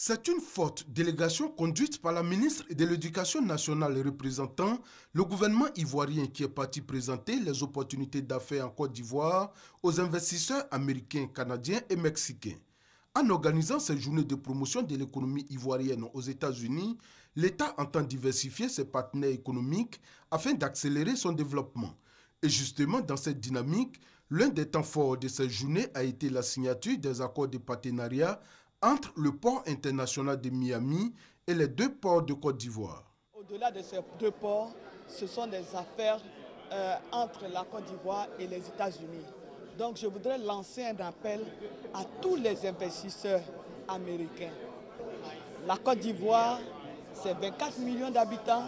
C'est une forte délégation conduite par la ministre de l'Éducation nationale représentant le gouvernement ivoirien qui est parti présenter les opportunités d'affaires en Côte d'Ivoire aux investisseurs américains, canadiens et mexicains. En organisant ces journées de promotion de l'économie ivoirienne aux États-Unis, l'État entend diversifier ses partenaires économiques afin d'accélérer son développement. Et justement, dans cette dynamique, l'un des temps forts de ces journées a été la signature des accords de partenariat entre le port international de Miami et les deux ports de Côte d'Ivoire. Au-delà de ces deux ports, ce sont des affaires entre la Côte d'Ivoire et les États-Unis. Donc je voudrais lancer un appel à tous les investisseurs américains. La Côte d'Ivoire, c'est 24 millions d'habitants,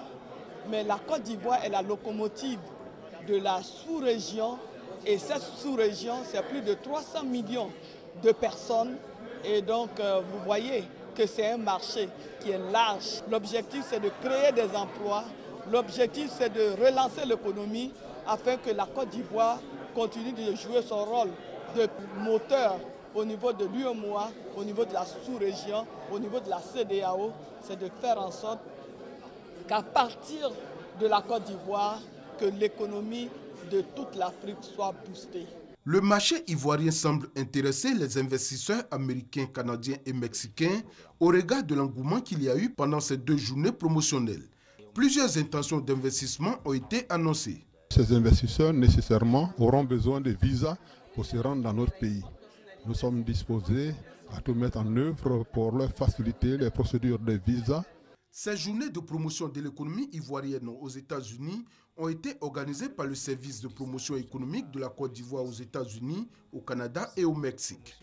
mais la Côte d'Ivoire est la locomotive de la sous-région. Et cette sous-région, c'est plus de 300 millions de personnes. Et donc, vous voyez que c'est un marché qui est large. L'objectif, c'est de créer des emplois. L'objectif, c'est de relancer l'économie afin que la Côte d'Ivoire continue de jouer son rôle de moteur au niveau de l'UEMOA, au niveau de la sous-région, au niveau de la CEDEAO. C'est de faire en sorte qu'à partir de la Côte d'Ivoire, que l'économie de toute l'Afrique soit boostée. Le marché ivoirien semble intéresser les investisseurs américains, canadiens et mexicains au regard de l'engouement qu'il y a eu pendant ces deux journées promotionnelles. Plusieurs intentions d'investissement ont été annoncées. Ces investisseurs nécessairement auront besoin de visas pour se rendre dans notre pays. Nous sommes disposés à tout mettre en œuvre pour leur faciliter les procédures de visa. Ces journées de promotion de l'économie ivoirienne aux États-Unis ont été organisées par le service de promotion économique de la Côte d'Ivoire aux États-Unis, au Canada et au Mexique.